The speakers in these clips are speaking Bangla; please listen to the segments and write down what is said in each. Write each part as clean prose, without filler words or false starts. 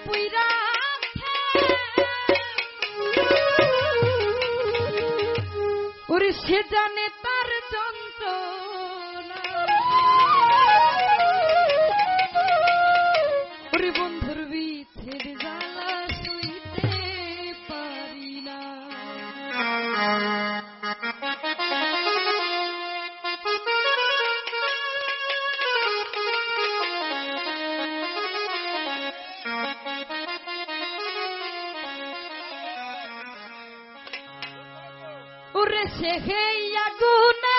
পুইরা ওরে সে জানে তার যন্ত্রণা ওরে বন্ধুর বিচ্ছেদ জ্বালা সইতে পারি না ওরে সে হেয়া গুনে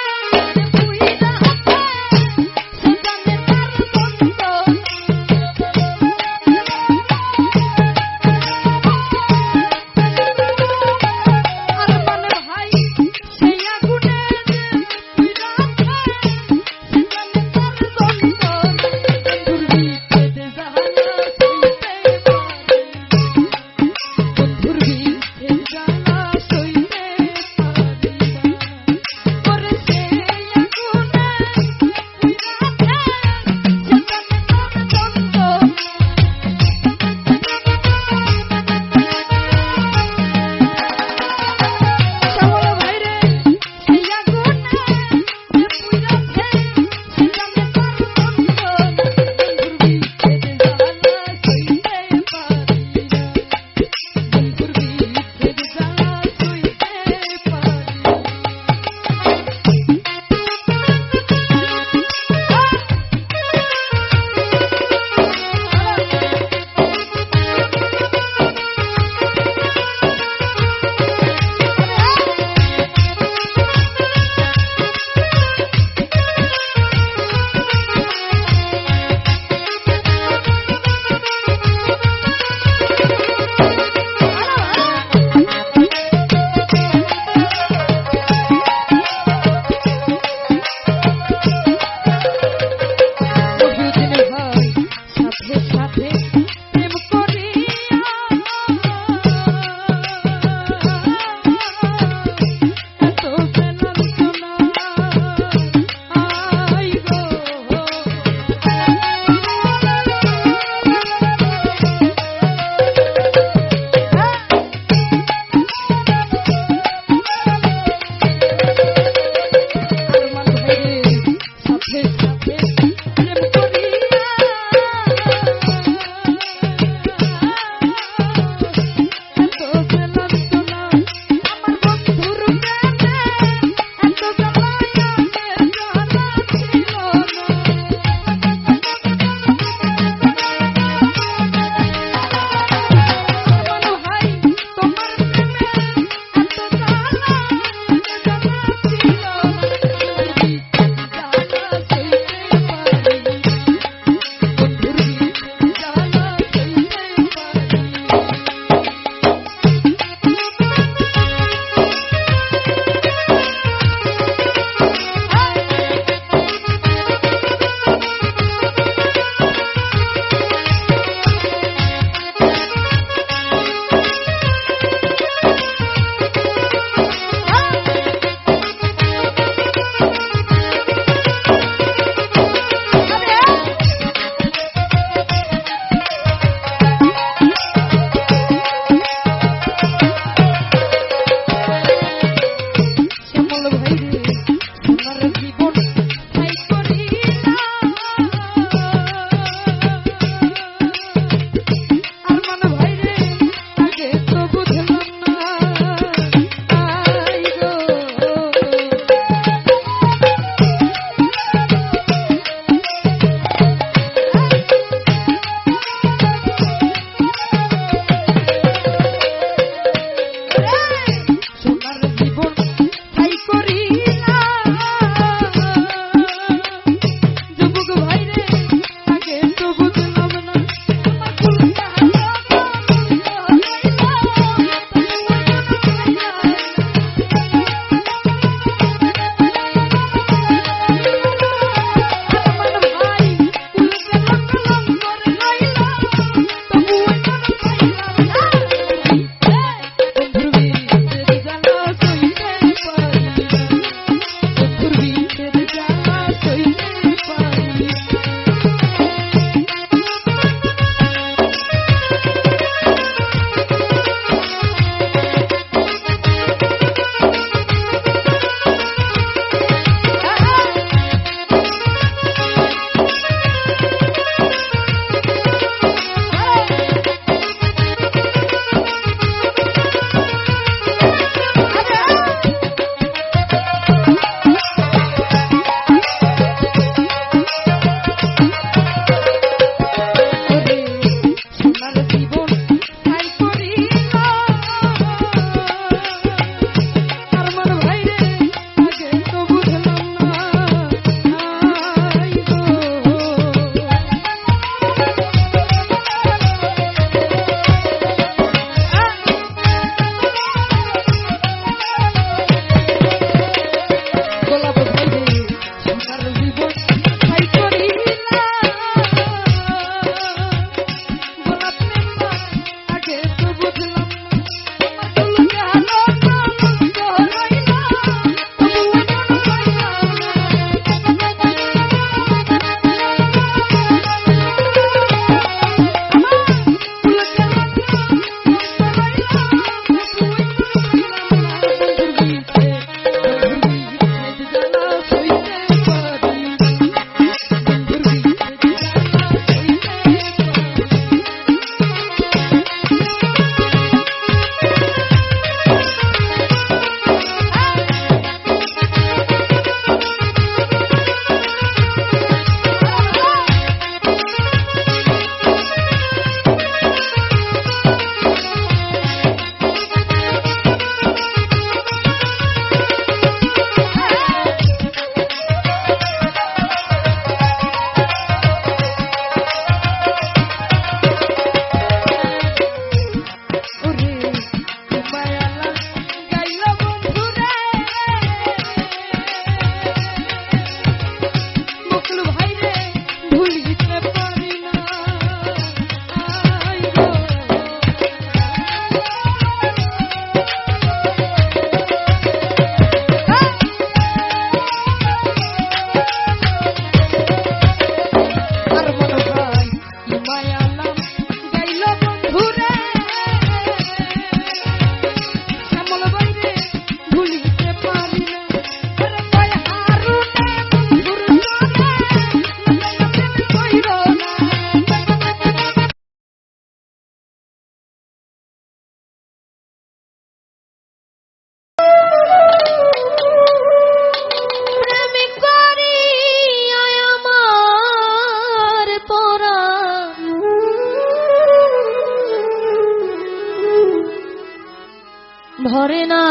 ভরে না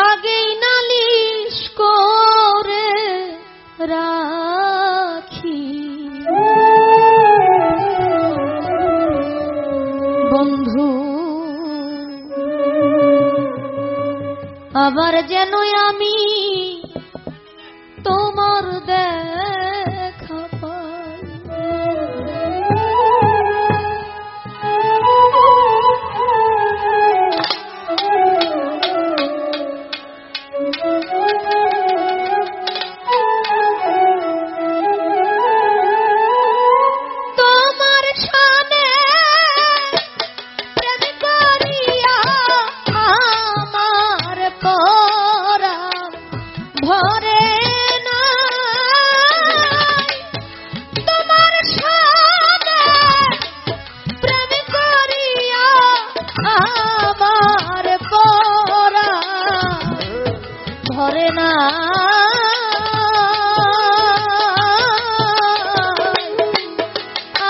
আগেই নালিশ করে রাখি বন্ধু আবার যেন আমি তোমার দেখা পাই তোমার সামনে প্রেম করিয়া আমার পরাণ ভরে না তোমার সামনে প্রেম করিয়া আমার পরাণ ভরে না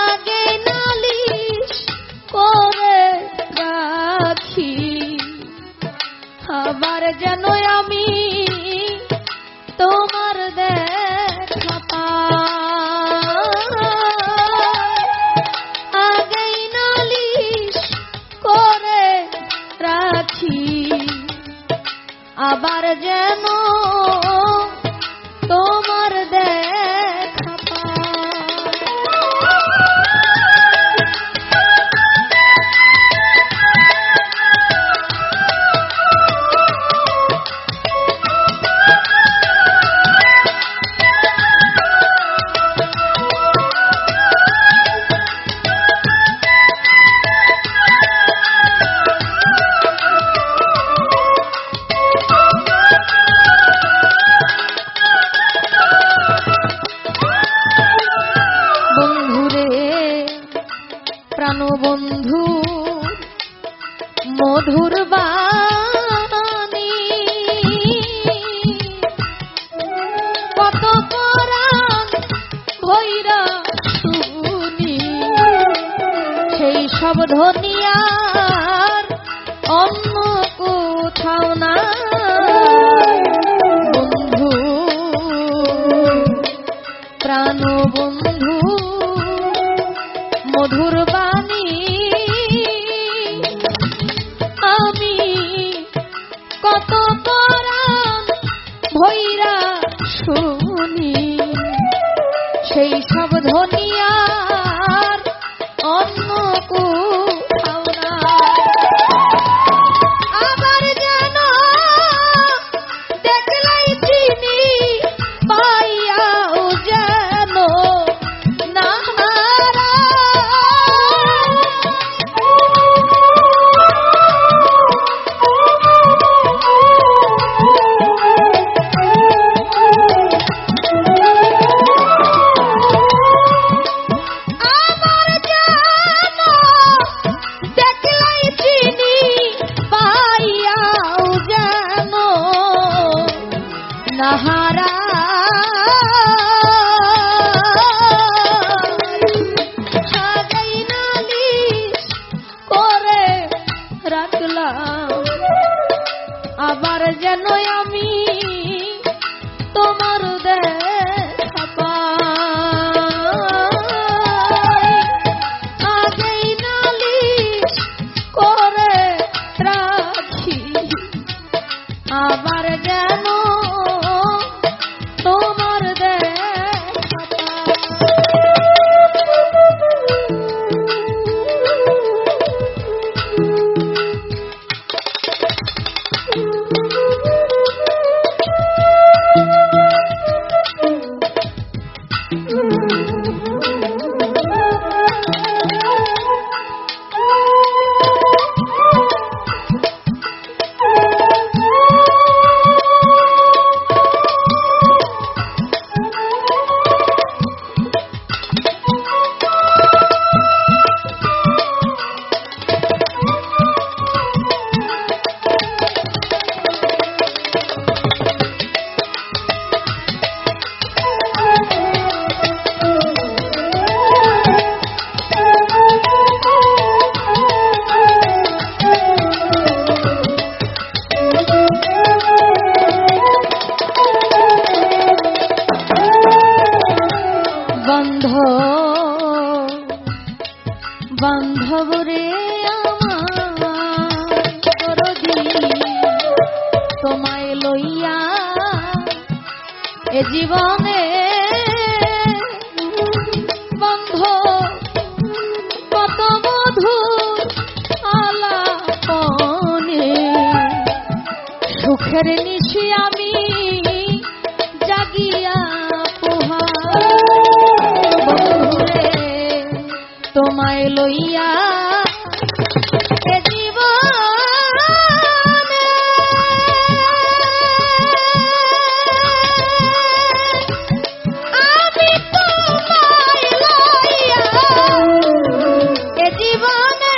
আগে নালিশ করে রাখি আবার যেন আমি তোমার দেখা পাই আগেই নালিশ করে রাখি আবার যেন তোমার দেখা পাই প্রাণবন্ধু মধুর বাণী কত পরাণ ভৈরা শুনি সেই সব ধনিয়ার অন্য কোথাও না বন্ধু প্রাণবন্ধু মধুর বাণী আমি কত পরাণ ভৈরা শুনি সেই সব ধনিয়ার অন্য কোথাও না আবার যেন দেখলাই চিনি পাইয়াও যেন না বন্ধ বান্ধব রে আমার দরদি তোমায় লইয়া এ জীবনে বন্ধ কত মধুর আলাপনে সুখের নিশি আমি জাগিয়া বন্ধুরে তোমায় লইয়া এ জীবনে আমি তোমায় লইয়া এ জীবনে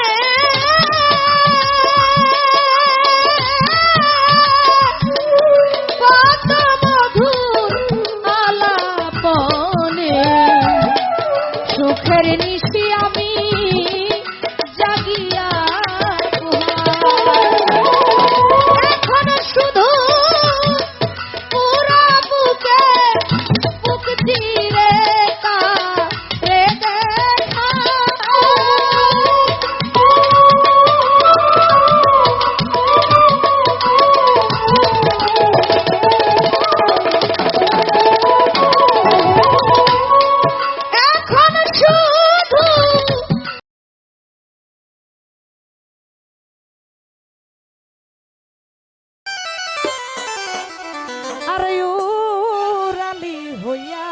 কত মধুর আলাপনে সুখের নিশি আমি জাগিয়া এখন শুধু পুরা বুকে বুক চিরে কারে দেখা এখন শুধু আরে উরালি হইয়া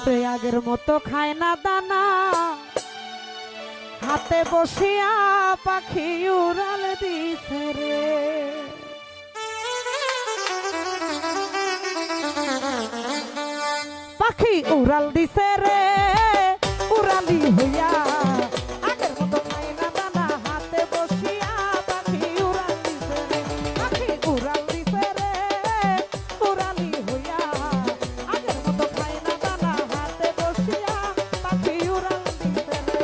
প্রয়াগের মতো খায় না দানা হাতে বসিয়া পাখি উড়াল দিছে রে পাখি উড়াল দিছে রে উড়ালি হইয়া আগের মতো খায় না দানা হাতে বসিয়া পাখি উড়াল দিছে রে পাখি উড়াল দিছে রে উড়ালি হইয়া আগের মতো খায় না দানা হাতে বসিয়া পাখি উড়াল দিছে রে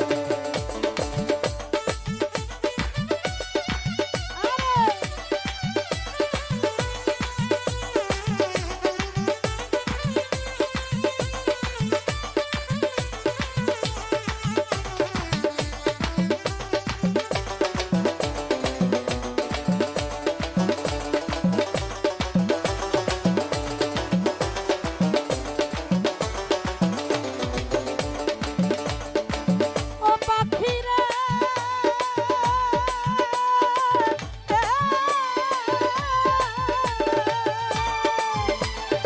ও পাখি রে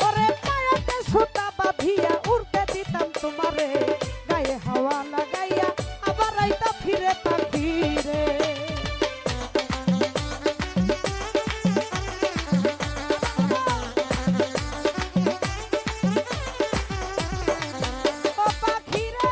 ওরে পায়েতে সুতা বাঁধিয়া উড়তে দিতাম তোমারে গায়ে হাওয়া লাগাইয়া আবার আইতা ফিরে পাখি রে ও পাখি রে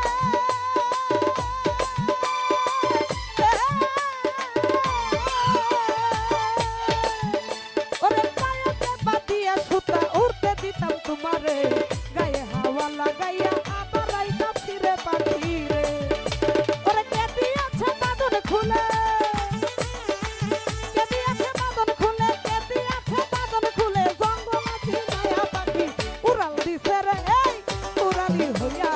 ওরে পায়েতে বাঁধিয়া সুতা উড়তে দিতাম তোমারে গায়ে হাওয়া লাগাইয়া আবার আইতা ফিরে পাখি রে ওরে কে দিয়েছে বাঁধন খুলে কে দিয়েছে বাঁধন খুলে কে দিয়েছে বাঁধন খুলে জঙ্গলাছি মায়া পাখি উড়াল দিছে রে এই উড়ালি হইয়া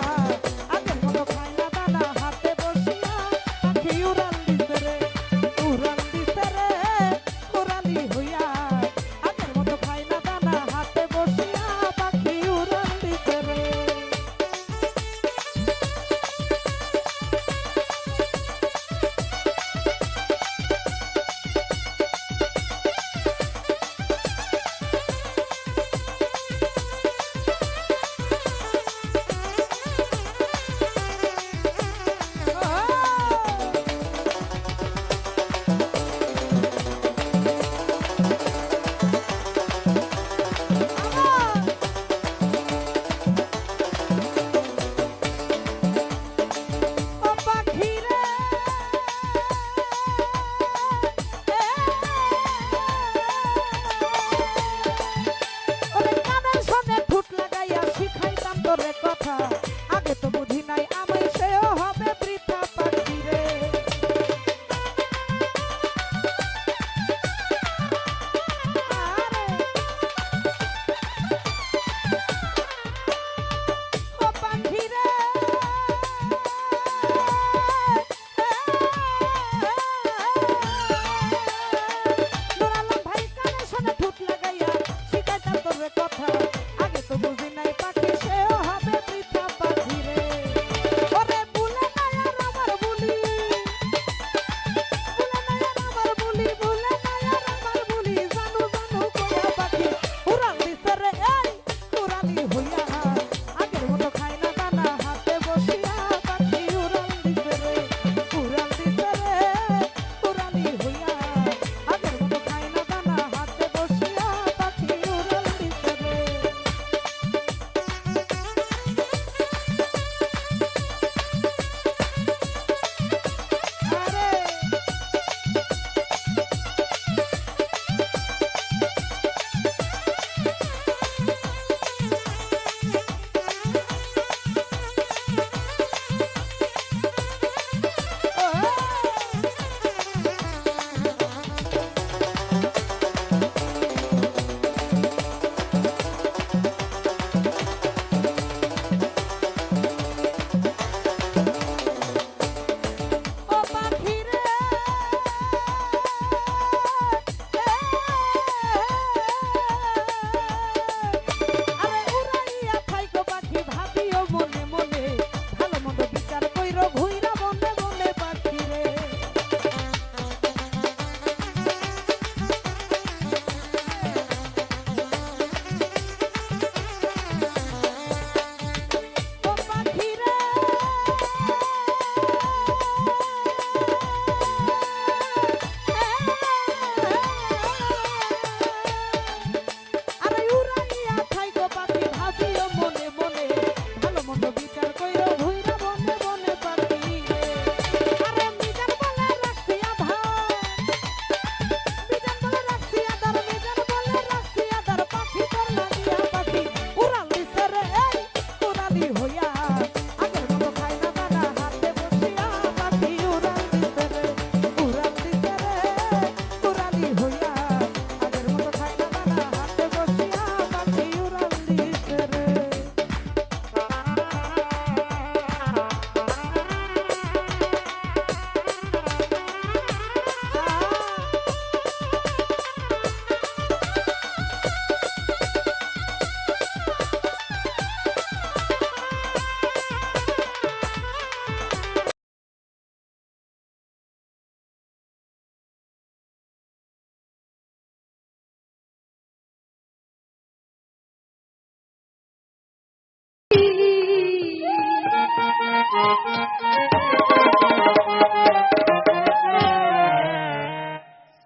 আগের মতো খায় না দানা হাতে বসিয়া পাখি উড়াল দিছে রে উড়াল দিছে রে উড়ালি হইয়া আগের মতো খায় না দানা হাতে বসিয়া পাখি উড়াল দিছে রে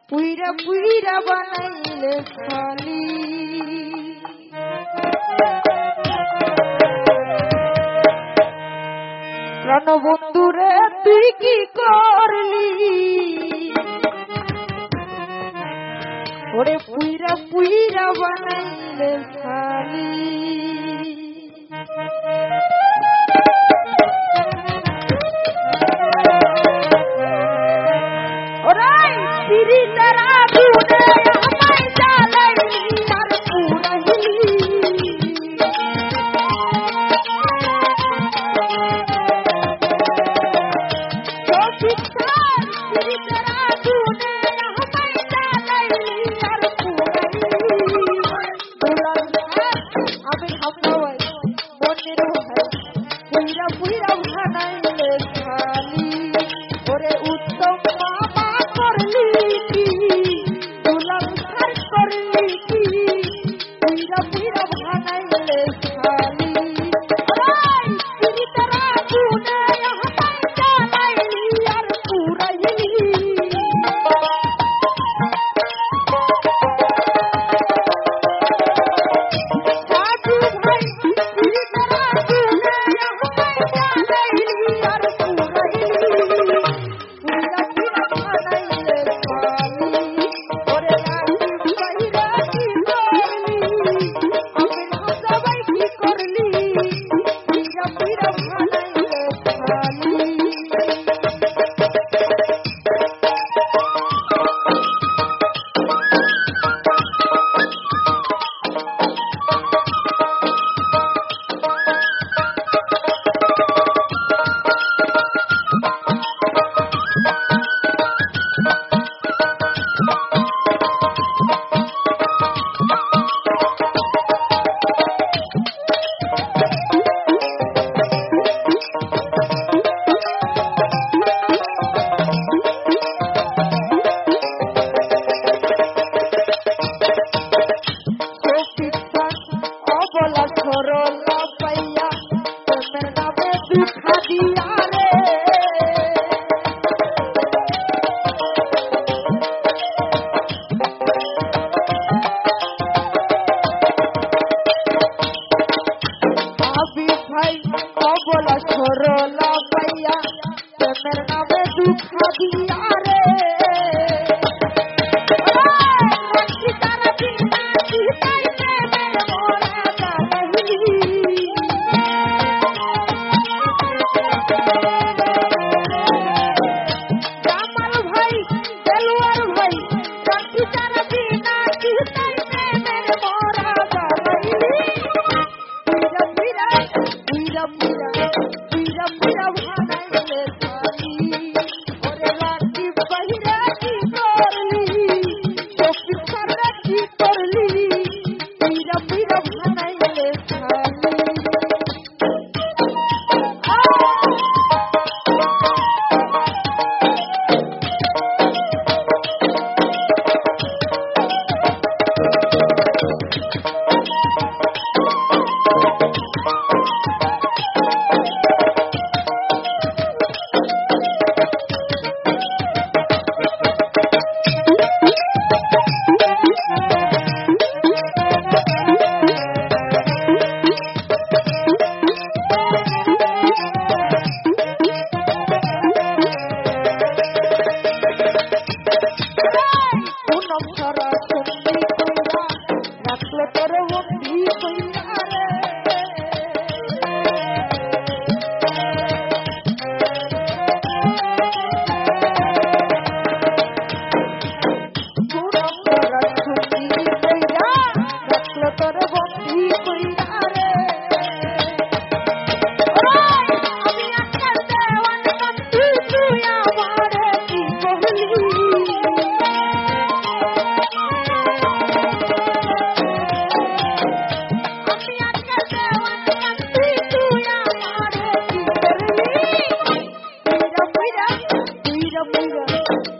পুইরা পুইরা বানাইলে খালি প্রাণবন্ধুরে তুই কি করলি ওরে পুইরা পুইরা বানাইলে খালি ওরাই পিরিতের আগুনে আমায় জ্বালাইলি আর পুরাইলি পিরিতের আগুনে আমায় জ্বালাইলি আর পুরাইলি আমি হামলাওয়াই মনের ভাই পুইরা পুইরা বানাইলে খালি ওরে উত্তম মামা করলি কি দুলাল খার করলি কি পুইরা পুইরা বানাইলে খালি ওই পিরিতের আগুনে আমায় জ্বালাইলি আর পুরাইলি সাধু ভাই পিরিতের আগুনে আমায় জ্বালাইলি আর পুরাইলি পুইরা পুইরা বানাইলে খালি ওরে রাখি বাইরা কি করলি আমি সবাই কি করলি পুইরা পুইরা বানাইলে খালি অবলা সরলা পাইয়া প্রেমের নামে দুঃখা দিয়া রে আবি ভাই অবলা সরলা পাইয়া প্রেমের নামে দুঃখা দিয়া রে তারা দিনা চিতাই প্রেমের মোরা জ্বালাইলি জামাল ভাই দেলোয়ার ভাই তারা দিনা চিতাই প্রেমের মোরা জ্বালাইলি পুইরা পুইরা পুইরা পুইরা পুইরা পুইরা বানাইলে খালি ওরে রাখি বাইরা কি করলি চোখি ছাড়া কি করলি পুইরা পুইরা বানাইলে খালি পুনম ধরা সন্ধি কইরা রাখলো তোর বন্ধি কইরা রে পুনম ধরা সন্ধি কইরা রাখলো তোর বন্ধি কইরা রে আমি আকার দেওয়ান বন্ধু তুই আমারে কি করলি আমি আকার দেওয়ান বন্ধু তুই আমারে কি করলি পুইরা পুইরা পুইরা পুইরা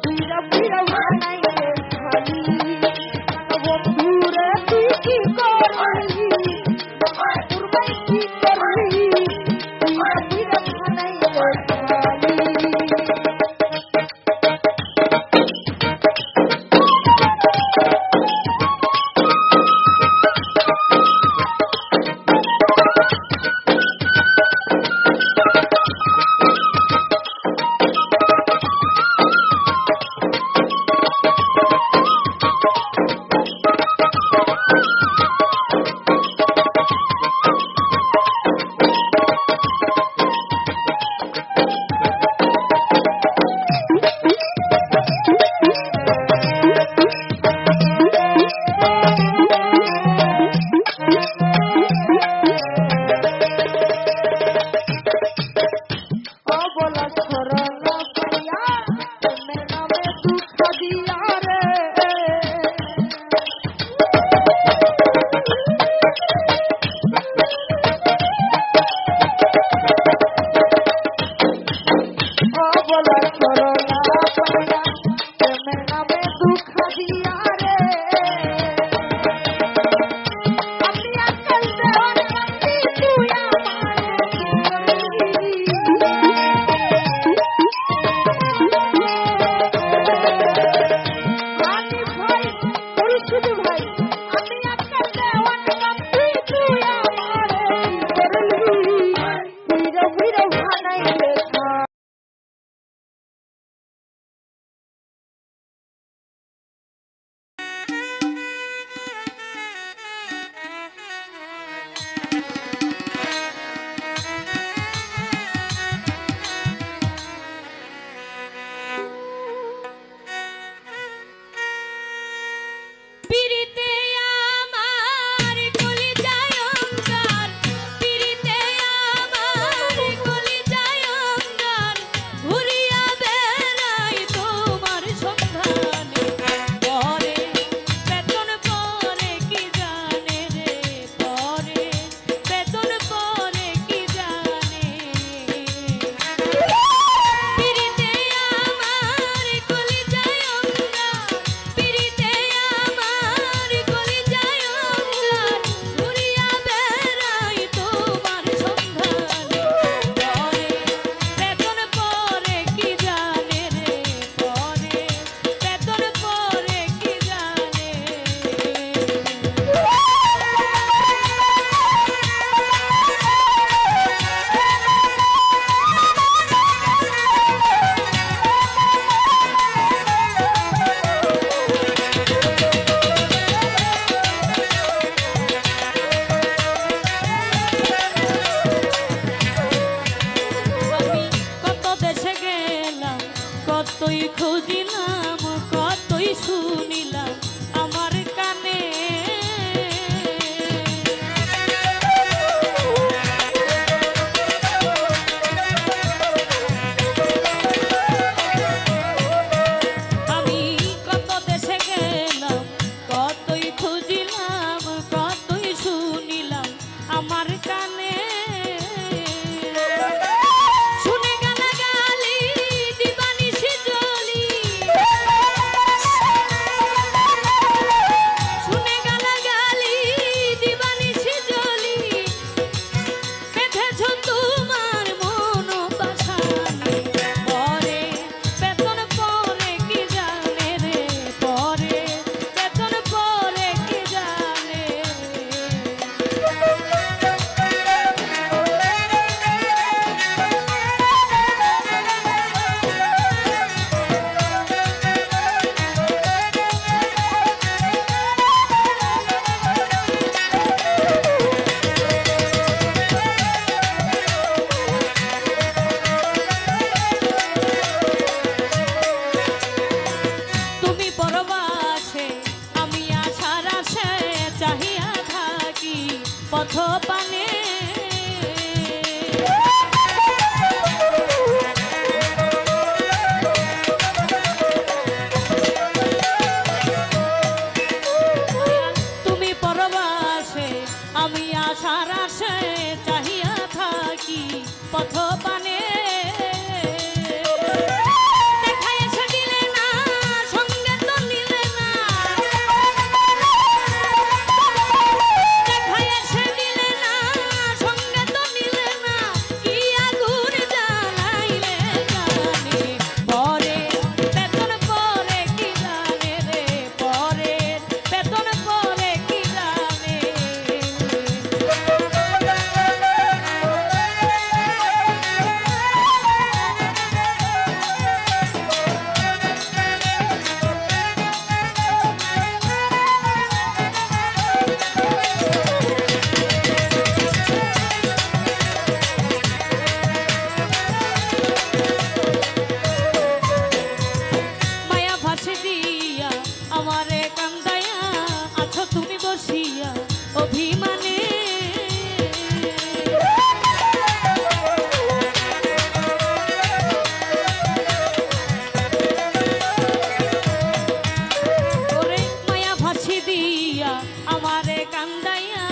পুইরা পুইরা বানাইলে খালি বন্ধুরে তুই কি করলি পথ পানে তুমি পরবাসে আমি আশার আশে চাহিয়া থাকি পথ পানে অভিমানে ওরে মায়া ফাঁসি দিয়া আমারে কান্দাইয়া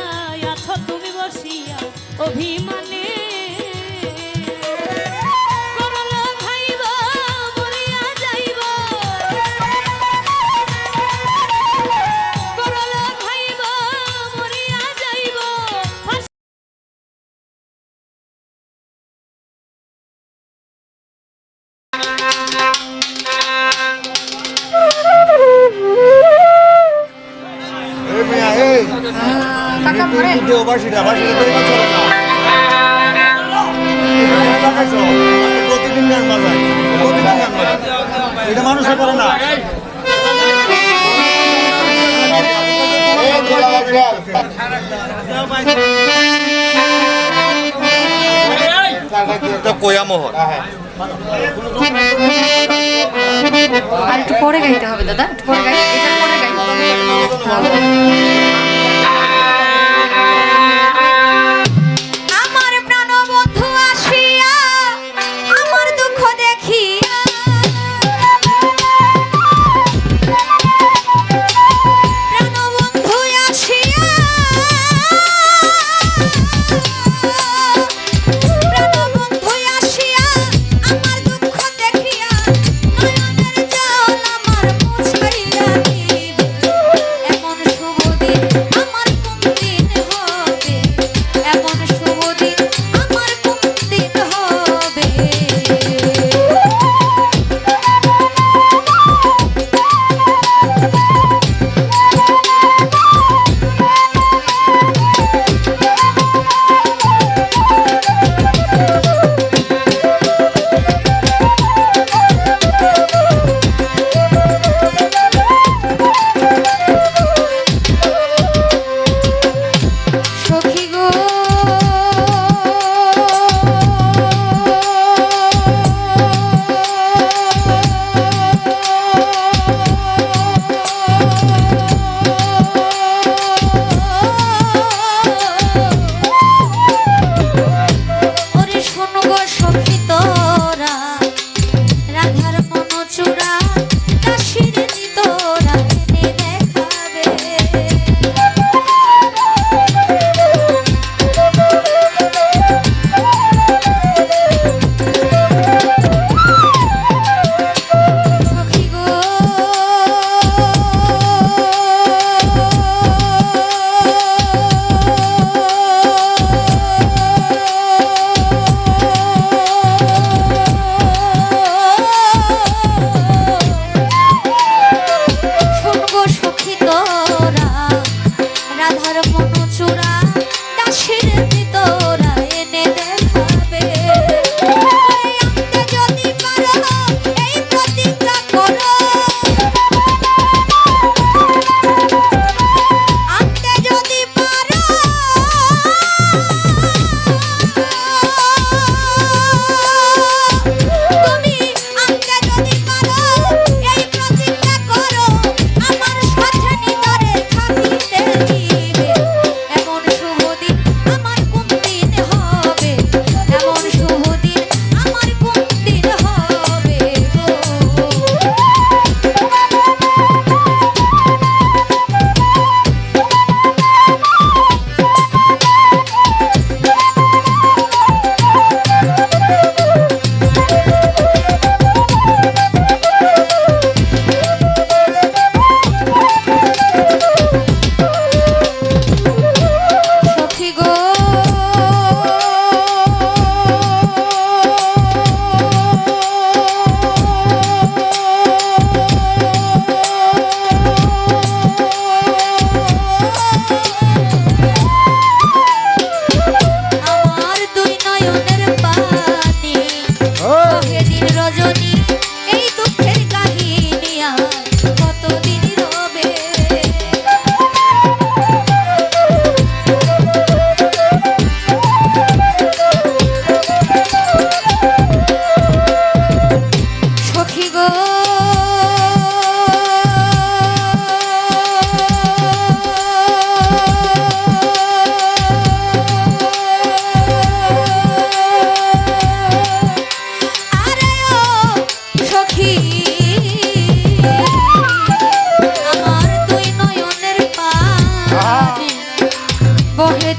আছো তুমি বসিয়া অভিমানে এটা মানুষে করে না কোয়ামোহর আর একটু পরে গাইতে হবে দাদা, একটু পরে গাই, এটা পরে গাই। আমার প্রাণবন্ধু আসিয়া আমার দুঃখ দেখিয়া প্রাণবন্ধু আসিয়া প্রাণবন্ধু আসিয়া আমার দুঃখ দেখিয়া নয়নের জল আমার মুছাইয়া দিবে এমন শুভ দিন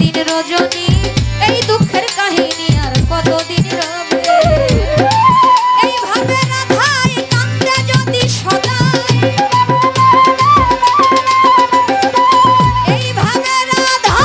দিন রজনী এই দুঃখের কাহিনী আর কতদিন রবে এইভাবে রাধাই কান্দে যদি সদাই এইভাবে রাধা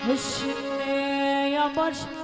হুসনে অবসা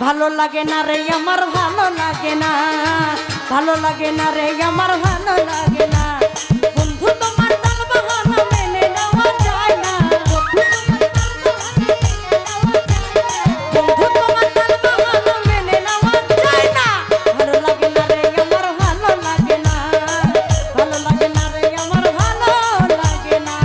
ভালো লাগে না রে আমার ভালো লাগে না, ভালো লাগে না রে আমার ভালো লাগে না। বন্ধু তোমার তাল বাহানা মেনে নেওয়া যায় না, বন্ধু তোমার তাল বাহানা মেনে নেওয়া যায় না। ভালো লাগে না রে আমার ভালো লাগে না, ভালো লাগে না রে আমার ভালো লাগে না।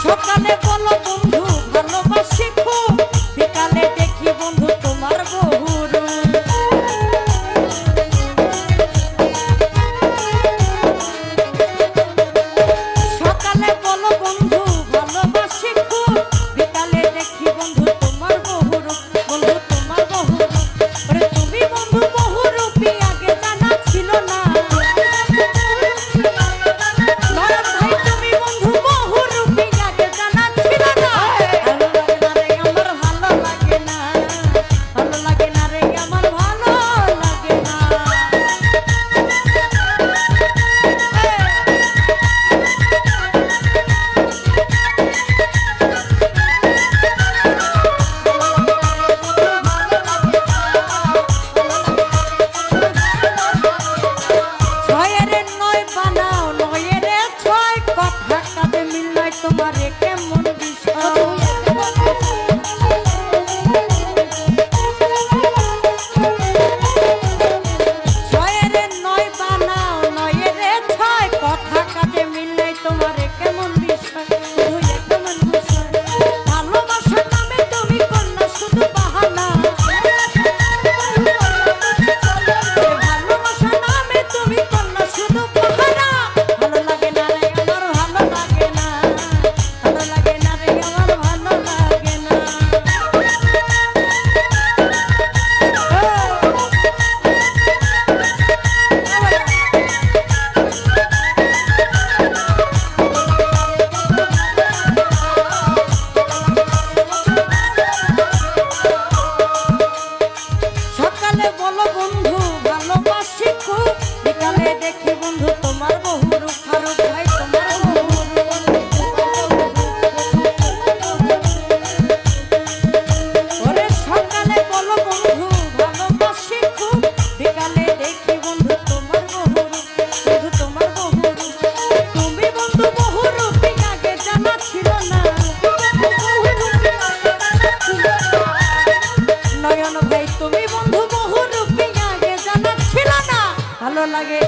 সকালে বলো বন্ধু ভালোবাসি খুব, বিকালে দেখি বন্ধু তোমার বহুরূপ। সকালে বলো বন্ধু ভালোবাসি খুব, বিকালে দেখি বন্ধু তোমার বহুরূপ, বন্ধু তোমার বহুরূপ। ওরে তুমি বন্ধু বহুরূপী আগে জানা ছিল না, নয়ন ভাই তুমি বন্ধু বহুরূপী আগে জানা ছিল না। ভালো লাগে না রে আমার ভালো লাগে না, ভালো লাগে না রে আমার ভালো লাগে না। ছয়ের নয় বানাও নয়ের ছয়, কথা কাজে মিল নাই তোমার কেমন বিষয়। ছয়ের নয় বানাও নয়ের ছয়, কথা কাজে মিল নাই তোমার কেমন বিষয়, শুধু কেমন বিষয়। ভালোবাসার নামে তুমি কন্যা শুধু বাহানা, ভালোবাসার নামে তুমি কন্যা শুধু বাহানা। ভালো লাগে না রে আমার ভালো লাগে না, ভালো লাগে না রে আমার ভালো লাগে না। সকালে বলো বন্ধু ভালোবাসি খুব, বিকালে দেখি বন্ধু তোমার বহুরূপ। ফারুক ভাই তোমার বহুরূপ। ওরে সকালে বলো বন্ধু ভালোবাসি খুব, বিকালে দেখি বন্ধু তোমার বহুরূপ, বন্ধু তোমার বহুরূপ। তুমি বন্ধু বহুরূপী আগে জানা ছিল না, নয়ন ভাই তুমি বন্ধু বহুরূপী আগে জানা ছিল না। ভালো লাগে